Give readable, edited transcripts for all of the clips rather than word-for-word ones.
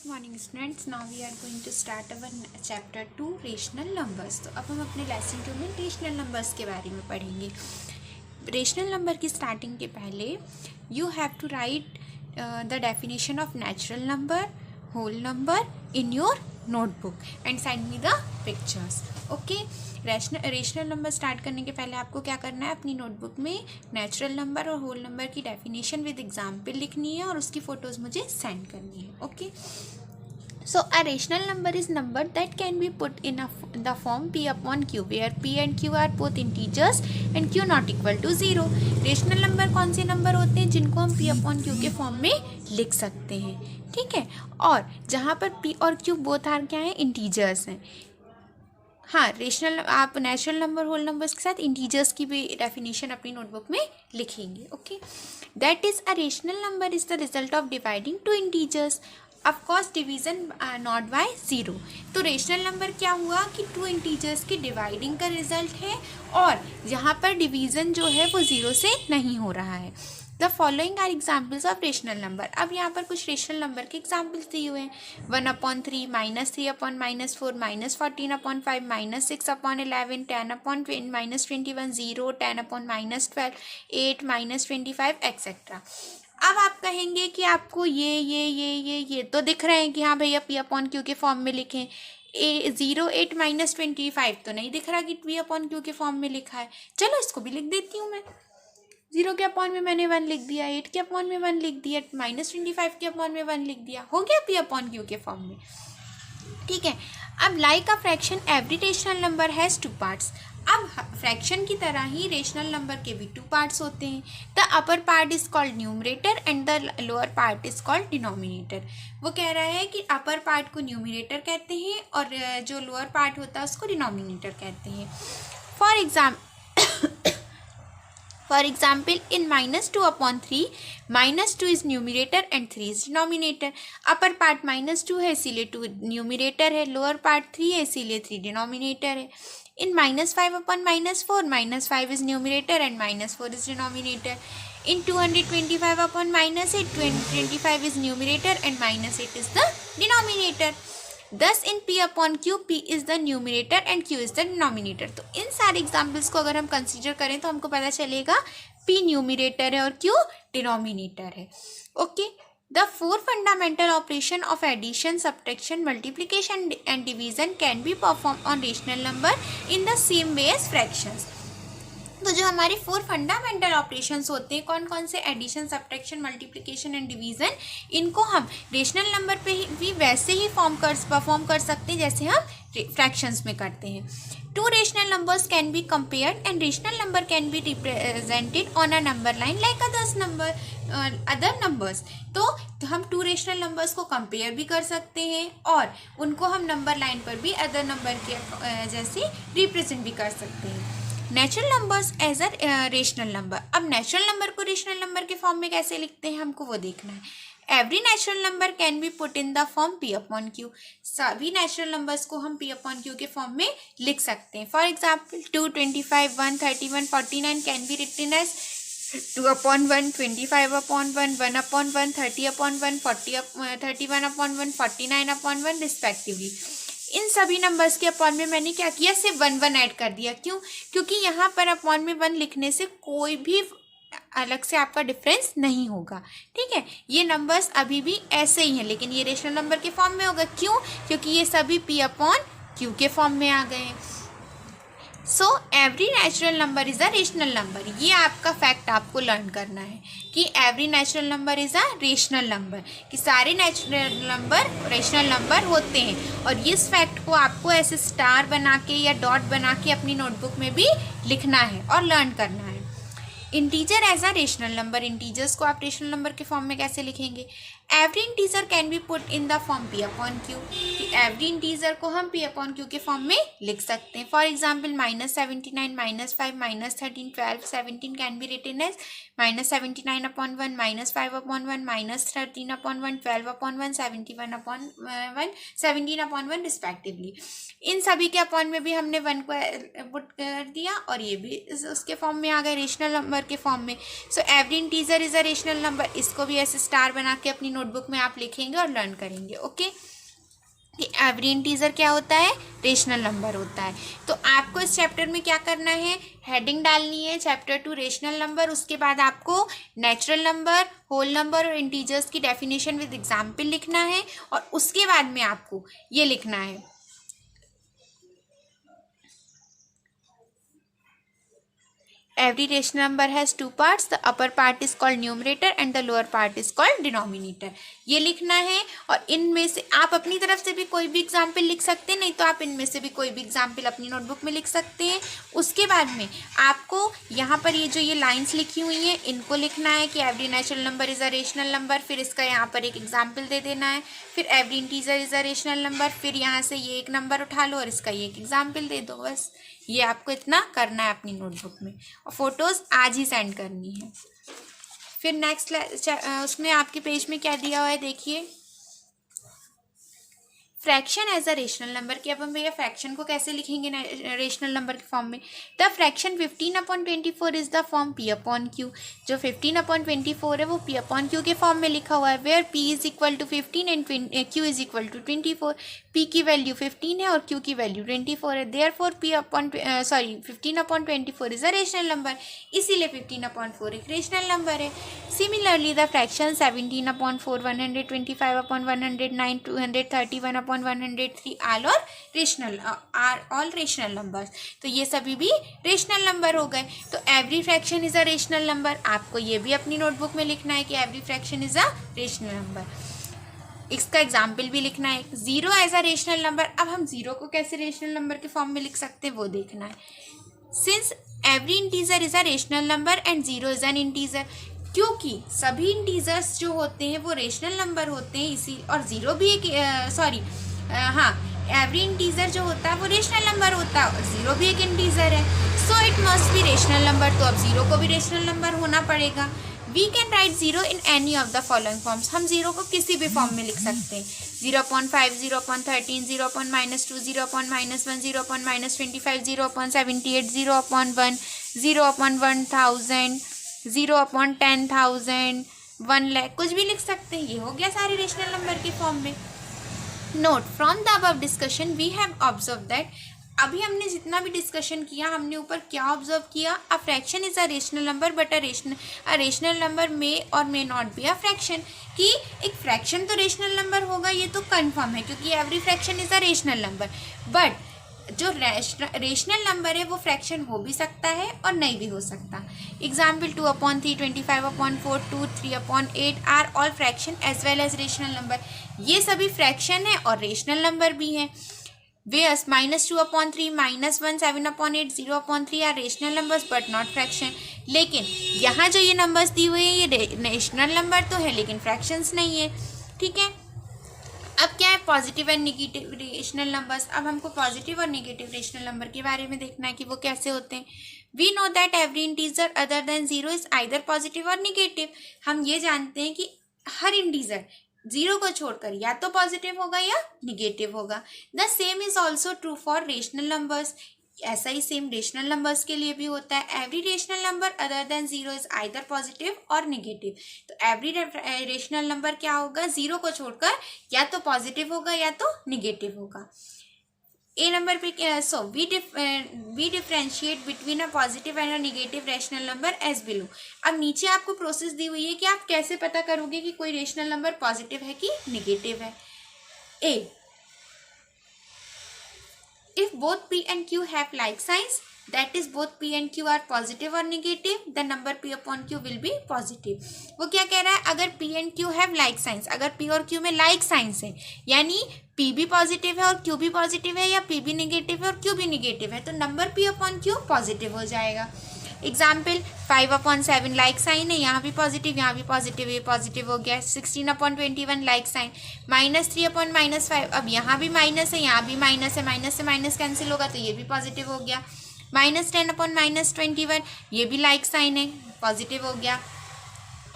Morning students, now we are going to start our chapter 2 rational numbers. तो अब हम अपने लेसन 2 में रेशनल नंबर्स के बारे में पढ़ेंगे। रेशनल नंबर की स्टार्टिंग के पहले you have to write the definition of natural number, whole number in your notebook and send me the pictures. Okay, rational number start करने के पहले आपको क्या करना है, अपनी नोटबुक में नेचुरल नंबर और होल नंबर की डेफिनेशन विद एग्जाम्पल लिखनी है और उसकी फ़ोटोज़ मुझे सेंड करनी है। Okay, so a rational number is number that can be put in the form p upon q where p and q are both integers and q not equal to 0। Rational number कौन से number होते हैं जिनको हम p upon q के form में लिख सकते हैं, ठीक है, और जहाँ पर p और q बोथ आर क्या हैं, इंटीजर्स हैं। हाँ, रेशनल आप नेचुरल नंबर, होल नंबर्स के साथ इंटीजर्स की भी डेफिनेशन अपनी नोटबुक में लिखेंगे। Okay, that is a rational number is the result of dividing two integers, of course division not by zero. तो रेशनल नंबर क्या हुआ कि टू इंटीजर्स की डिवाइडिंग का रिजल्ट है और यहाँ पर डिवीज़न जो है वो ज़ीरो से नहीं हो रहा है। The following are examples of rational number. अब यहाँ पर कुछ रेशनल नंबर के एग्जाम्पल्स दिए हुए हैं। 1/3, -3/-4, -14/5, -6/11, 10/-21, 0, 10/-12, 8, -25 एक्सेट्रा। अब आप कहेंगे कि आपको ये तो दिख रहे हैं कि हाँ भैया p अपॉन क्यू के फॉर्म में लिखें। 0, 8, -25 तो नहीं दिख रहा कि p अपॉन क्यू के फॉर्म में लिखा है। चलो इसको भी लिख देती हूँ मैं। 0 के अपॉन में मैंने 1 लिख दिया, 8 के अपॉन में 1 लिख दिया, -25 के अपॉन में 1 लिख दिया, हो गया p अपॉन क्यू के फॉर्म में, ठीक है। अब like a fraction every rational number has 2 parts. अब फ्रैक्शन की तरह ही रेशनल नंबर के भी 2 पार्ट्स होते हैं। The upper part is called numerator and the lower part is called denominator. वो कह रहा है कि अपर पार्ट को न्यूमरेटर कहते हैं और जो लोअर पार्ट होता है उसको डिनोमिनेटर कहते हैं। For example, in -2/3, -2 is numerator and 3 is denominator। Upper part -2 है इसीलिए 2 न्यूमिनेटर है, लोअर पार्ट 3 है इसीलिए 3 डिनोमिनेटर है। In -5/-4, -5 is numerator and -4 is denominator। In 225/-8, 25 is numerator and -8 is the denominator। Thus in p upon q, p is the numerator and q is the denominator. तो इन सारे examples को अगर हम consider करें तो हमको पता चलेगा p न्यूमिनेटर है और q डिनोमिनेटर है। Okay, the 4 fundamental operation of addition, subtraction, multiplication and division can be perform on rational number in the same way as fractions. तो जो हमारे 4 फंडामेंटल ऑपरेशंस होते हैं, कौन कौन से, addition, subtraction, multiplication and division, इनको हम रेशनल नंबर पे भी वैसे ही परफॉर्म कर सकते हैं जैसे हम फ्रैक्शंस में करते हैं। 2 rational numbers can be compared and rational number can be represented on a number line like other numbers. तो हम 2 रेशनल नंबर्स को कंपेयर भी कर सकते हैं और उनको हम नंबर लाइन पर भी अदर नंबर के जैसे रिप्रेजेंट भी कर सकते हैं। Natural numbers as a rational number. अब नेचुरल नंबर को रेशनल नंबर के फॉर्म में कैसे लिखते हैं हमको वो देखना है। Every natural number can be put in the form p upon q। सभी नेचुरल नंबर्स को हम p अपॉन q के फॉर्म में लिख सकते हैं। For example 2, 25, 1, 31, 49 can be written as 2/1, 25/1, 1/1, 30/1, 31/1, 49/1 respectively. इन सभी नंबर्स के अपॉन में मैंने क्या किया, सिर्फ 1 ऐड कर दिया। क्यों? क्योंकि यहाँ पर अपॉन में 1 लिखने से कोई भी अलग से आपका डिफरेंस नहीं होगा, ठीक है। ये नंबर्स अभी भी ऐसे ही हैं लेकिन ये रेशनल नंबर के फॉर्म में होगा। क्यों? क्योंकि ये सभी p अपॉन q के फॉर्म में आ गए हैं। So every natural number is a rational number. ये आपका फैक्ट आपको लर्न करना है कि every natural number is a rational number, कि सारे नेचुरल नंबर रेशनल नंबर होते हैं। और इस फैक्ट को आपको ऐसे स्टार बना के या डॉट बना के अपनी नोटबुक में भी लिखना है और लर्न करना है। Integer as a rational number. Integers को आप रेशनल नंबर के फॉर्म में कैसे लिखेंगे? Every integer can be put in the form p upon q। Every integer को हम p अपॉन q के फॉर्म में लिख सकते हैं। For example -79, -5, -13, 12, 17 can be written as -79/1, -5/1, -13/1, 12/1, 71/1, 17/1 respectively. इन सभी के अपॉन में भी हमने 1 को पुट कर दिया और ये भी उसके फॉर्म में आ गए, रेशनल नंबर के फॉर्म में। So every integer is a rational number. इसको भी ऐसे स्टार बना के अपनी नोटबुक में आप लिखेंगे और लर्न करेंगे। ओके, कि एवरी इंटीजर क्या होता है, रेशनल नंबर होता है। तो आपको इस चैप्टर में क्या करना है, हेडिंग डालनी है चैप्टर 2 रेशनल नंबर, उसके बाद आपको नेचुरल नंबर, होल नंबर और इंटीजर्स की डेफिनेशन विद एग्जाम्पल लिखना है, और उसके बाद में आपको ये लिखना है, every rational number has two parts, the upper part is called numerator and the lower part is called denominator। ये लिखना है, और इनमें से आप अपनी तरफ से भी कोई भी एग्जाम्पल लिख सकते हैं, नहीं तो आप इनमें से भी कोई भी एग्जाम्पल अपनी नोटबुक में लिख सकते हैं। उसके बाद में आपको यहाँ पर ये जो ये लाइंस लिखी हुई हैं इनको लिखना है कि every natural number is a rational number, फिर इसका यहाँ पर एक एग्जाम्पल दे देना है, फिर every integer is a rational number, फिर यहाँ से ये एक नंबर उठा लो और इसका ये एक एग्जाम्पल दे दो। बस ये आपको इतना करना है अपनी नोटबुक में, और फोटोज़ आज ही सेंड करनी है। फिर नेक्स्ट उसमें आपके पेज में क्या दिया हुआ है देखिए, fraction as a rational number, कि अब हम भैया फ्रैक्शन को कैसे लिखेंगे रेशनल नंबर के फॉर्म में। The fraction 15/24 is the form p/q। जो 15/24 है वो p/q के फॉर्म में लिखा हुआ है, where p is equal to 15 and q is equal to 24। p की वैल्यू 15 है और q की वैल्यू 24 है, therefore 15/24 is a rational number, इसीलिए 15/4 एक रेशनल नंबर है। Similarly the fraction 17/4, 125/109, 231/103 are all rational numbers. तो ये सभी भी रेशनल नंबर हो गए। तो every fraction is a rational number, आपको ये भी अपनी नोटबुक में लिखना है कि every fraction is a rational number. इसका एग्जाम्पल भी लिखना है, zero as a rational number. अब हम जीरो को कैसे रेशनल नंबर के फॉर्म में लिख सकते हैं वो देखना है। Since every integer is a rational number and zero is an integer, क्योंकि सभी इंटीजर्स जो होते हैं वो रेशनल नंबर होते हैं, इसी और जीरो भी एक एवरी इंटीजर जो होता है वो रेशनल नंबर होता है और जीरो भी एक इंटीजर है, so it must be rational number. तो अब जीरो को भी रेशनल नंबर होना पड़ेगा। We can write zero in any of the following forms, हम जीरो को किसी भी फॉर्म में लिख सकते हैं, 0.5, 0.13, 0.-2, 0.-1, 0.-25, 0.78, 0.1, 0/1000, 0/10,000, 1 लाख, कुछ भी लिख सकते हैं। ये हो गया सारे रेशनल नंबर के फॉर्म में। Note from the above discussion we have observe that, अभी हमने जितना भी डिस्कशन किया हमने ऊपर क्या ऑब्जर्व किया, a fraction is a rational number but a rational number may और may not be a fraction, कि एक फ्रैक्शन तो रेशनल नंबर होगा, ये तो कंफर्म है क्योंकि every fraction is a rational number, but जो रेशनल नंबर है वो फ्रैक्शन हो भी सकता है और नहीं भी हो सकता। Example 2/3, 25/4, 2, 3/8 are all fraction as well as rational number, ये सभी फ्रैक्शन है और रेशनल नंबर भी हैं। Whereas -2/3, -1, 7/8, 0/3 are rational numbers but not fraction. लेकिन यहाँ जो ये नंबर्स दी हुई है ये रेशनल नंबर तो है लेकिन फ्रैक्शंस नहीं है। ठीक है, अब क्या है positive and negative rational numbers. अब हमको पॉजिटिव और निगेटिव रेशनल नंबर के बारे में देखना है कि वो कैसे होते हैं। We know that every integer other than zero is either positive और निगेटिव, हम ये जानते हैं कि हर इंटीजर जीरो को छोड़कर या तो पॉजिटिव होगा या निगेटिव होगा। The same is also true for rational numbers, ऐसा ही सेम रेशनल नंबर्स के लिए भी होता है। Every rational number other than zero is either positive और निगेटिव, तो एवरी रेशनल नंबर क्या होगा, जीरो को छोड़कर या तो पॉजिटिव होगा या तो निगेटिव होगा। ए नंबर पे so we differentiate between a positive and a negative rational number as below. अब नीचे आपको प्रोसेस दी हुई है कि आप कैसे पता करोगे कि कोई रेशनल नंबर पॉजिटिव है कि निगेटिव है। ए, if both p and q have like signs, that is both p and q are positive or negative, the number p/q will be positive। वो क्या कह रहा है, अगर p and q have like signs, अगर p और q में like signs है यानी p भी पॉजिटिव है और q भी पॉजिटिव है या p भी निगेटिव है और q भी निगेटिव है तो नंबर p/q पॉजिटिव हो जाएगा। एग्जाम्पल 5/7 लाइक साइन है, यहाँ भी पॉजिटिव यहाँ भी पॉजिटिव, ये पॉजिटिव हो गया। 16/21 लाइक साइन, -3/-5, अब यहाँ भी माइनस है यहाँ भी माइनस है, माइनस से माइनस कैंसिल होगा तो ये भी पॉजिटिव हो गया। -10/-21 ये भी लाइक साइन है, पॉजिटिव हो गया।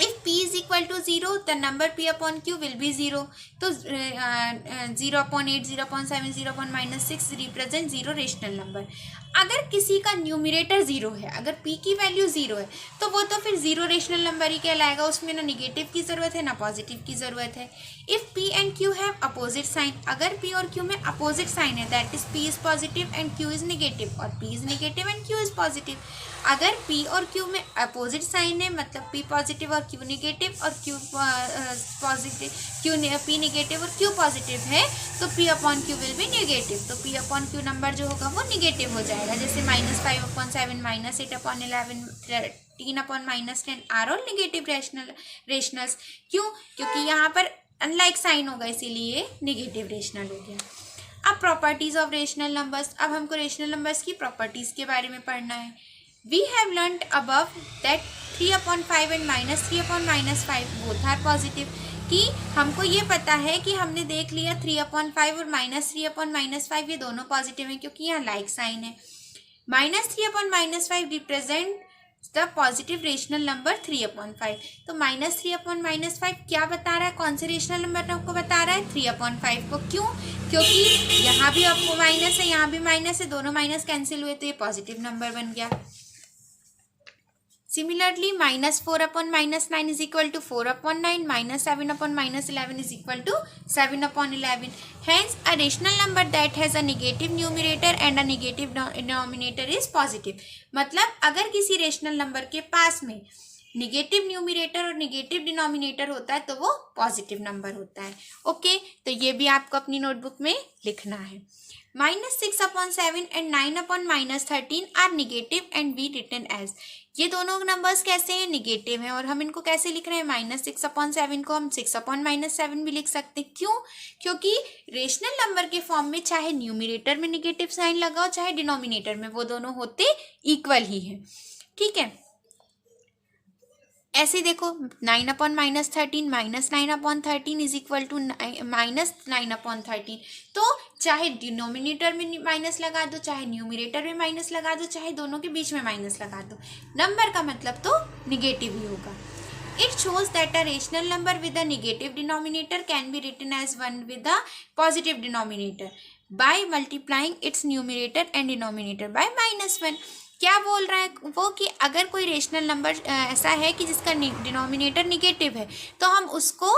If p is equal to 0, the number p upon q will be 0. तो 0/8, 0/7, 0/-6 रिप्रेजेंट 0 रेशनल नंबर. अगर किसी का न्यूमिरेटर 0 है, अगर p की वैल्यू 0 है, तो वो तो फिर 0 रेशनल नंबर ही कहलाएगा. उसमें ना निगेटिव की ज़रूरत है ना पॉजिटिव की ज़रूरत है. If p and q have opposite sign, अगर p और q में अपोजिट साइन है, that is p is positive and q is negative, और p is negative and q is positive. अगर p और q में अपोजिट साइन है, मतलब p पॉजिटिव और q निगेटिव, और q पॉजिटिव, p निगेटिव और q पॉजिटिव है, तो p upon q will be negative. तो p अपॉन q नंबर जो होगा वो निगेटिव हो जाएगा. जैसे -5/7, -8/11, 13/-10 आर ऑल निगेटिव रेशनल्स. क्यों? क्योंकि यहाँ पर अनलाइक साइन होगा, इसीलिए निगेटिव रेशनल हो गया. अब प्रॉपर्टीज ऑफ रेशनल नंबर्स. अब हमको रेशनल नंबर्स की प्रॉपर्टीज के बारे में पढ़ना है. We have learnt above that 3/5 and -3/-5 both are positive. कि हमको ये पता है कि हमने देख लिया 3/5 और -3/-5 ये दोनों पॉजिटिव हैं, क्योंकि यहाँ लाइक साइन है. -3/-5 represent the positive rational number 3/5. तो -3/-5 क्या बता रहा है, कौन से रेशनल नंबर को बता रहा है, 3/5 को. क्यों? क्योंकि यहाँ भी आपको माइनस है, यहाँ भी माइनस है, दोनों माइनस कैंसिल हुए, तो ये पॉजिटिव नंबर बन गया. Similarly, -4/-9 is equal to 4/9, -7/-11 is equal to 7/11. Hence, a rational number that has a negative numerator and a negative denominator is positive. मतलब अगर किसी रेशनल नंबर के पास में निगेटिव न्यूमिरेटर और निगेटिव डिनोमिनेटर होता है, तो वो पॉजिटिव नंबर होता है. ओके, तो ये भी आपको अपनी नोटबुक में लिखना है. -6/7 and 9/-13 are negative and we written as. ये दोनों नंबर्स कैसे हैं, निगेटिव हैं, और हम इनको कैसे लिख रहे हैं, -6/7 को हम 6/-7 भी लिख सकते हैं. क्यों? क्योंकि रेशनल नंबर के फॉर्म में चाहे न्यूमिरेटर में निगेटिव साइन लगाओ, चाहे डिनोमिनेटर में, वो दोनों होते इक्वल ही हैं. ठीक है, ऐसे देखो 9/-13 -9/13 इज इक्वल टू -9/13. तो चाहे डिनोमिनेटर में माइनस लगा दो, चाहे न्यूमिरेटर में माइनस लगा दो, चाहे दोनों के बीच में माइनस लगा दो, नंबर का मतलब तो निगेटिव ही होगा. It shows that a rational number with a negative denominator can be written as one with a positive denominator by multiplying its numerator and denominator by -1. क्या बोल रहा है वो कि अगर कोई रेशनल नंबर ऐसा है कि जिसका डिनोमिनेटर निगेटिव है, तो हम उसको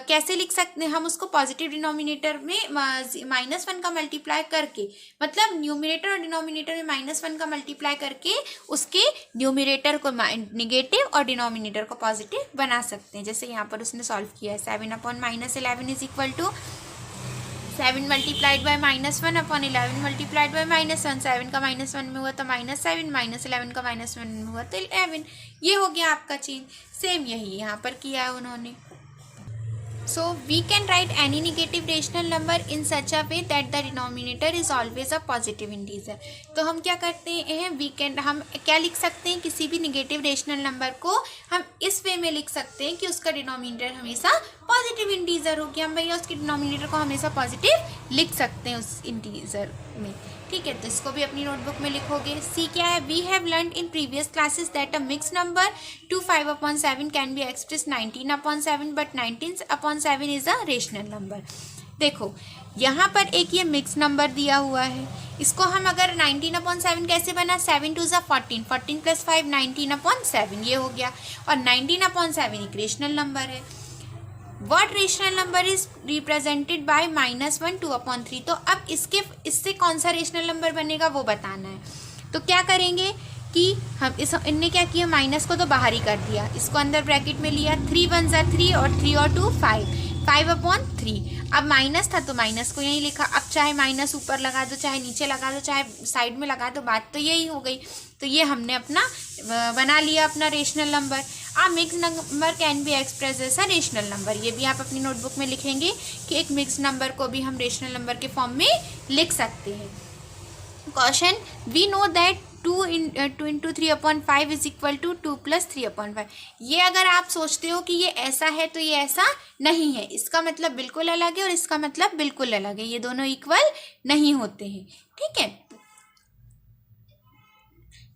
कैसे लिख सकते हैं, हम उसको पॉजिटिव डिनोमिनेटर में -1 का मल्टीप्लाई करके, मतलब न्यूमिनेटर और डिनोमिनेटर में -1 का मल्टीप्लाई करके उसके न्यूमिनेटर को निगेटिव और डिनोमिनेटर को पॉजिटिव बना सकते हैं. जैसे यहाँ पर उसने सॉल्व किया है. 7/-11 is equal to 7 multiplied by -1/11 multiplied by -1. 7 का -1 में हुआ तो -7, -11 का -1 में हुआ तो 11. ये हो गया आपका चेंज. सेम यही यहाँ पर किया है उन्होंने. So we can write any negative rational number in such a way that the denominator is always a positive integer. तो हम क्या करते हैं, हम क्या लिख सकते हैं, किसी भी निगेटिव रेशनल नंबर को हम इस वे में लिख सकते हैं कि उसका डिनोमिनेटर हमेशा पॉजिटिव इंटीजर हो गया. हम भैया उसके डिनोमिनेटर को हमेशा पॉजिटिव लिख सकते हैं उस इंटीजर में. ठीक है, तो इसको भी अपनी नोटबुक में लिखोगे. सी क्या है, we have learn in previous classes that a mix number 5/7 can be express 19/7, but 19/7 is a rational number. देखो यहाँ पर एक ये मिक्स नंबर दिया हुआ है, इसको हम अगर 19/7 कैसे बना, 7 2 14, 14 + 5 19/7 ये हो गया, और 19/7 एक रेशनल नंबर है. What rational number is represented by -1 2/3. तो अब इससे कौन सा रेशनल नंबर बनेगा वो बताना है. तो क्या करेंगे कि हम इनने क्या किया, माइनस को तो बाहर ही कर दिया, इसको अंदर ब्रैकेट में लिया. 3 1 3 और 3 और 2 5, 5/3. अब माइनस था तो माइनस को यहीं लिखा. अब चाहे माइनस ऊपर लगा दो, चाहे नीचे लगा दो, चाहे साइड में लगा दो, बात तो यही हो गई. तो ये हमने अपना बना लिया अपना rational number. A mix number can be express as a rational number. ये भी आप अपनी नोटबुक में लिखेंगे कि एक मिक्स नंबर को भी हम रेशनल नंबर के फॉर्म में लिख सकते हैं. Question, we know that 2 × 3/5 is equal to 2 + 3/5. ये अगर आप सोचते हो कि ये ऐसा है तो ये ऐसा नहीं है, इसका मतलब बिल्कुल अलग है और इसका मतलब बिल्कुल अलग है, ये दोनों इक्वल नहीं होते हैं. ठीक है,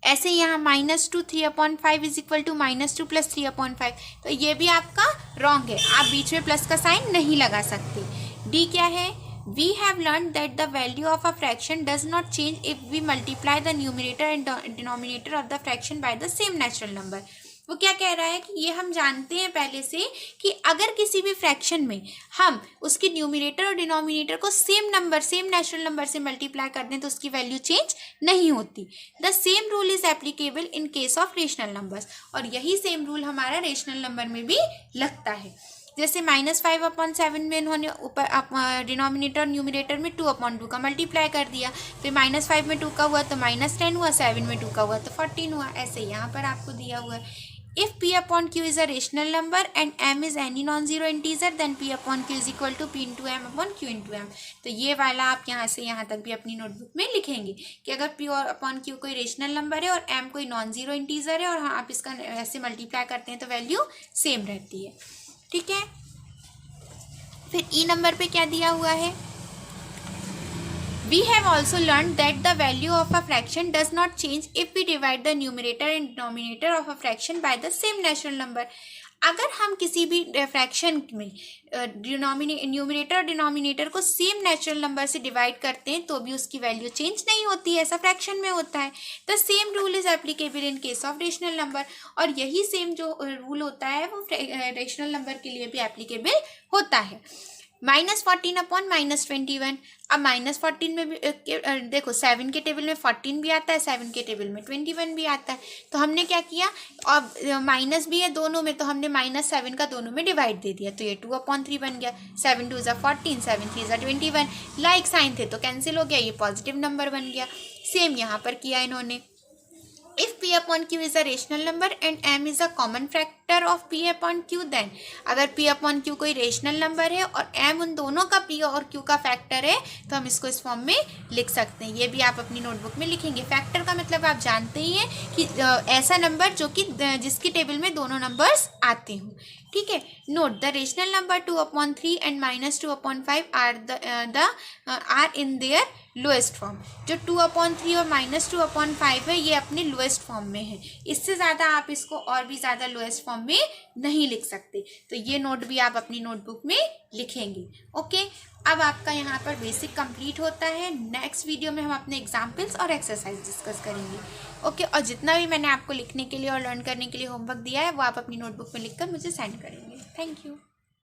ऐसे यहाँ -2 3/5 इज इक्वल टू -2 + 3/5, तो ये भी आपका रॉन्ग है, आप बीच में प्लस का साइन नहीं लगा सकते। डी क्या है, we have learn that the value of a fraction does not change if we multiply the numerator and denominator of the fraction by the same natural number. वो क्या कह रहा है कि ये हम जानते हैं पहले से कि अगर किसी भी फ्रैक्शन में हम उसके न्यूमिनेटर और डिनोमिनेटर को सेम नेचुरल नंबर से मल्टीप्लाई कर दें तो उसकी वैल्यू चेंज नहीं होती। The same rule is applicable in case of rational numbers, और यही सेम रूल हमारा रेशनल नंबर में भी लगता है। जैसे -5/7 में इन्होंने ऊपर डिनोमिनेटर और न्यूमिनेटर में 2/2 का मल्टीप्लाई कर दिया, फिर -5 में 2 का हुआ तो -10 हुआ, 7 में 2 का हुआ तो 14 हुआ। ऐसे यहाँ पर आपको दिया हुआ है। If P/Q is a rational number and M is any non-zero integer, then P/Q is equal to P into M/Q into M। तो ये वाला आप यहाँ से यहाँ तक भी अपनी नोटबुक में लिखेंगे कि अगर P/Q कोई रेशनल नंबर है और M कोई नॉन जीरो इंटीजर है और हाँ आप इसका ऐसे मल्टीप्लाई करते हैं तो वैल्यू सेम रहती है। ठीक है, फिर ई नंबर पे क्या दिया हुआ है, We have also learned that the value of a fraction does not change if we divide the numerator and denominator of a fraction by the same natural number। अगर हम किसी भी फ्रैक्शन में न्यूमिनेटर और डिनोमिनेटर को same natural number से divide करते हैं तो भी उसकी वैल्यू चेंज नहीं होती है, ऐसा फ्रैक्शन में होता है। The same rule is applicable in case of rational number, और यही सेम जो रूल होता है वो रेशनल नंबर के लिए भी एप्लीकेबल होता है। -14/-21, अब -14 में भी देखो 7 के टेबल में 14 भी आता है, 7 के टेबल में 21 भी आता है, तो हमने क्या किया, अब माइनस भी है दोनों में तो हमने -7 का दोनों में डिवाइड दे दिया, तो ये 2/3 बन गया। 7 2 = 14, 7 3 = 21, लाइक साइन थे तो कैंसिल हो गया, ये पॉजिटिव नंबर बन गया। सेम यहाँ पर किया इन्होंने। If P/Q is a rational number and M is a common factor of P/Q, then अगर P/Q कोई रेशनल नंबर है और M उन दोनों का P और Q का फैक्टर है तो हम इसको इस फॉर्म में लिख सकते हैं। ये भी आप अपनी नोटबुक में लिखेंगे। फैक्टर का मतलब आप जानते ही हैं कि ऐसा नंबर जो कि जिसकी टेबल में दोनों नंबर्स आते हों। ठीक है, note the rational number 2/3 and -2/5 are in their lowest form. जो 2/3 और -2/5 है ये अपने लोएस्ट फॉर्म में है, इससे ज़्यादा आप इसको और भी ज़्यादा लोएस्ट फॉर्म में नहीं लिख सकते, तो ये नोट भी आप अपनी नोटबुक में लिखेंगे। ओके, अब आपका यहाँ पर बेसिक कंप्लीट होता है। नेक्स्ट वीडियो में हम अपने एग्जाम्पल्स और एक्सरसाइज डिस्कस करेंगे। ओके, और जितना भी मैंने आपको लिखने के लिए और लर्न करने के लिए होमवर्क दिया है वो आप अपनी नोटबुक में लिखकर मुझे सेंड करेंगे। Thank you.